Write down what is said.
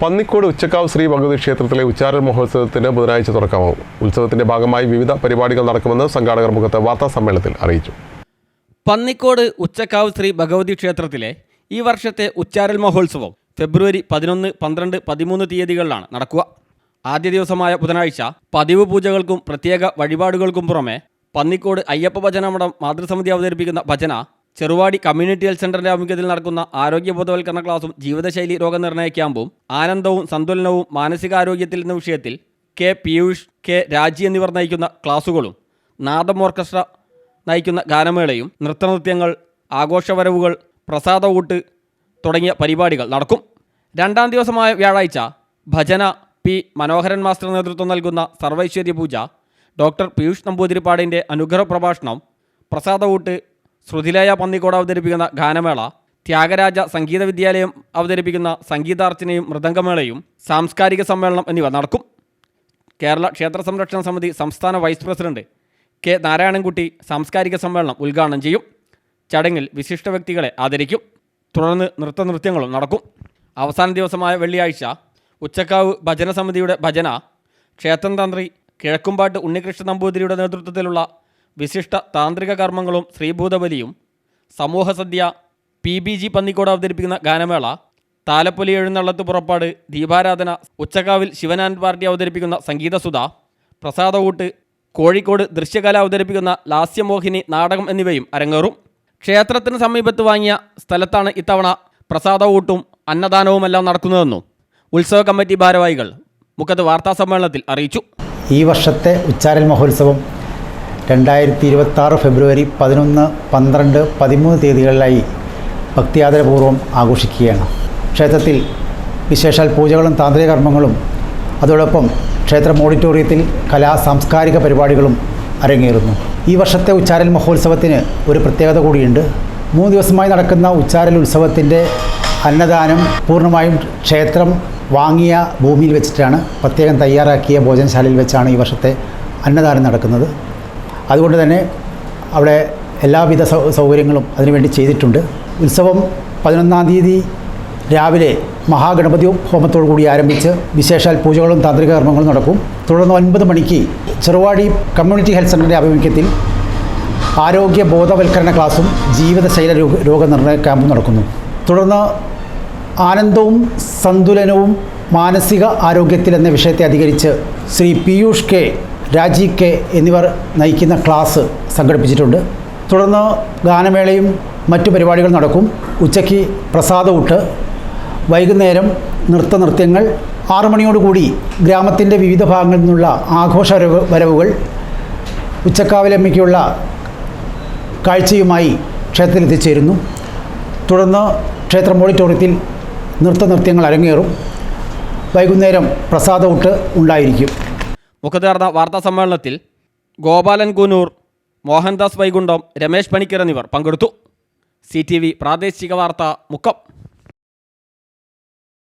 പന്നിക്കോട് ഉച്ചക്കാവ് ശ്രീ ഭഗവതി ക്ഷേത്രത്തിലെ ഉച്ചാരൽ മഹോത്സവത്തിന് ബുധനാഴ്ച തുടക്കമാവും. ഉത്സവത്തിന്റെ ഭാഗമായി വിവിധ പരിപാടികൾ നടക്കുമെന്ന് സംഘാടകർ മുഖത്ത് വാർത്താസമ്മേളനത്തിൽ അറിയിച്ചു. പന്നിക്കോട് ഉച്ചക്കാവ് ശ്രീ ഭഗവതി ക്ഷേത്രത്തിലെ ഈ വർഷത്തെ ഉച്ചാരൽ മഹോത്സവം ഫെബ്രുവരി 11, 12, 13 തീയതികളിലാണ് നടക്കുക. ആദ്യ ദിവസമായ ബുധനാഴ്ച പതിവ് പൂജകൾക്കും പ്രത്യേക വഴിപാടുകൾക്കും പുറമെ പന്നിക്കോട് അയ്യപ്പ ഭജന മഠം മാതൃസമിതി അവതരിപ്പിക്കുന്ന ഭജന, ചെറുവാടി കമ്മ്യൂണിറ്റി ഹെൽത്ത് സെന്ററിന്റെ ആഭിമുഖ്യത്തിൽ നടക്കുന്ന ആരോഗ്യ ബോധവൽക്കരണ ക്ലാസും ജീവിതശൈലി രോഗനിർണയ ക്യാമ്പും, ആനന്ദവും സന്തുലനവും മാനസികാരോഗ്യത്തിൽ എന്ന വിഷയത്തിൽ കെ പീയൂഷ്, കെ രാജി എന്നിവർ നയിക്കുന്ന ക്ലാസുകളും, നാദം ഓർക്കസ്ട്ര നയിക്കുന്ന ഗാനമേളയും, നൃത്തനൃത്യങ്ങൾ, ആഘോഷവരവുകൾ, പ്രസാദഊട്ട് തുടങ്ങിയ പരിപാടികൾ നടക്കും. രണ്ടാം ദിവസമായ വ്യാഴാഴ്ച ഭജന, പി മനോഹരൻ മാസ്റ്റർ നേതൃത്വം നൽകുന്ന സർവൈശ്വര്യ പൂജ, ഡോക്ടർ പീയൂഷ് നമ്പൂതിരിപ്പാടിൻ്റെ അനുഗ്രഹ പ്രഭാഷണം, പ്രസാദഊട്ട്, ശ്രുതിലയ പന്നിക്കോട് അവതരിപ്പിക്കുന്ന ഗാനമേള, ത്യാഗരാജ സംഗീത വിദ്യാലയം അവതരിപ്പിക്കുന്ന സംഗീതാർച്ചനയും മൃദംഗമേളയും, സാംസ്കാരിക സമ്മേളനം എന്നിവ നടക്കും. കേരള ക്ഷേത്ര സംരക്ഷണ സമിതി സംസ്ഥാന വൈസ് പ്രസിഡന്റ് കെ നാരായണൻകുട്ടി സാംസ്കാരിക സമ്മേളനം ഉദ്ഘാടനം ചെയ്യും. ചടങ്ങിൽ വിശിഷ്ട വ്യക്തികളെ ആദരിക്കും. തുടർന്ന് നൃത്തനൃത്യങ്ങളും നടക്കും. അവസാന ദിവസമായ വെള്ളിയാഴ്ച ഉച്ചക്കാവ് ഭജന സമിതിയുടെ ഭജന, ക്ഷേത്രം തന്ത്രി കിഴക്കുംപാട്ട് ഉണ്ണികൃഷ്ണ നമ്പൂതിരിയുടെ നേതൃത്വത്തിലുള്ള വിശിഷ്ട താന്ത്രിക കർമ്മങ്ങളും ശ്രീഭൂതബലിയും, സമൂഹസദ്യ, PBG പന്നിക്കോട് അവതരിപ്പിക്കുന്ന ഗാനമേള, താലപ്പൊലി എഴുന്നള്ളത്ത് പുറപ്പാട്, ദീപാരാധന, ഉച്ചക്കാവിൽ ശിവനാനന്ദ് പാർട്ടി അവതരിപ്പിക്കുന്ന സംഗീതസുധ, പ്രസാദഊട്ട്, കോഴിക്കോട് ദൃശ്യകല അവതരിപ്പിക്കുന്ന ലാസ്യമോഹിനി നാടകം എന്നിവയും അരങ്ങേറും. ക്ഷേത്രത്തിന് സമീപത്ത് വാങ്ങിയ സ്ഥലത്താണ് ഇത്തവണ പ്രസാദഊട്ടും അന്നദാനവുമെല്ലാം നടക്കുന്നതെന്നും ഉത്സവ കമ്മിറ്റി ഭാരവാഹികൾ മുഖത്ത് വാർത്താസമ്മേളനത്തിൽ അറിയിച്ചു. ഈ വർഷത്തെ ഉച്ചാരൽ മഹോത്സവം 2026 ഫെബ്രുവരി 11, 12, 13 തീയതികളിലായി ഭക്തിയാദരപൂർവ്വം ആഘോഷിക്കുകയാണ്. ക്ഷേത്രത്തിൽ വിശേഷാൽ പൂജകളും താന്ത്രിക കർമ്മങ്ങളും, അതോടൊപ്പം ക്ഷേത്രം ഓഡിറ്റോറിയത്തിൽ സാംസ്കാരിക പരിപാടികളും അരങ്ങേറുന്നു. ഈ വർഷത്തെ ഉച്ചാരൽ മഹോത്സവത്തിന് ഒരു പ്രത്യേകത കൂടിയുണ്ട്. 3 ദിവസമായി നടക്കുന്ന ഉച്ചാരൽ ഉത്സവത്തിൻ്റെ അന്നദാനം പൂർണ്ണമായും ക്ഷേത്രം വാങ്ങിയ ഭൂമിയിൽ വെച്ചിട്ടാണ്, പ്രത്യേകം തയ്യാറാക്കിയ ഭോജനശാലയിൽ വെച്ചാണ് ഈ വർഷത്തെ അന്നദാനം നടക്കുന്നത്. അതുകൊണ്ട് തന്നെ അവിടെ എല്ലാവിധ സൗകര്യങ്ങളും അതിനുവേണ്ടി ചെയ്തിട്ടുണ്ട്. ഉത്സവം 11-ാം തീയതി രാവിലെ മഹാഗണപതി ഹോമത്തോടു കൂടി ആരംഭിച്ച് വിശേഷാൽ പൂജകളും താന്ത്രിക കർമ്മങ്ങളും നടക്കും. തുടർന്ന് 9 മണിക്ക് ചെറുവാടി കമ്മ്യൂണിറ്റി ഹെൽത്ത് സെൻ്ററിൻ്റെ ആഭിമുഖ്യത്തിൽ ആരോഗ്യ ബോധവൽക്കരണ ക്ലാസും ജീവിതശൈല രോഗനിർണയ ക്യാമ്പും നടക്കുന്നു. തുടർന്ന് ആനന്ദവും സന്തുലനവും മാനസിക ആരോഗ്യത്തിൽ എന്ന വിഷയത്തെ അധികരിച്ച് ശ്രീ പീയൂഷ് കെ, രാജി കെ എന്നിവർ നയിക്കുന്ന ക്ലാസ് സംഘടിപ്പിച്ചിട്ടുണ്ട്. തുടർന്ന് ഗാനമേളയും മറ്റു പരിപാടികൾ നടക്കും. ഉച്ചയ്ക്ക് പ്രസാദഊട്ട്, വൈകുന്നേരം നൃത്തനൃത്യങ്ങൾ, 6 മണിയോടുകൂടി ഗ്രാമത്തിൻ്റെ വിവിധ ഭാഗങ്ങളിൽ നിന്നുള്ള ആഘോഷ വരവുകൾ, ഉച്ചക്കാവിലമ്മയ്ക്കുള്ള കാഴ്ചയുമായി ക്ഷേത്രത്തിൽ എത്തിച്ചേരുന്നു. തുടർന്ന് ക്ഷേത്രം ഓഡിറ്റോറിയത്തിൽ നൃത്തനൃത്യങ്ങൾ അരങ്ങേറും. വൈകുന്നേരം പ്രസാദഊട്ട് ഉണ്ടായിരിക്കും. മുഖത്ത് നടന്ന വാർത്താസമ്മേളനത്തിൽ ഗോപാലൻ കൂനൂർ, മോഹൻദാസ് വൈകുണ്ഠം, രമേശ് പണിക്കർ എന്നിവർ പങ്കെടുത്തു. CTV പ്രാദേശിക വാർത്ത, മുക്കം.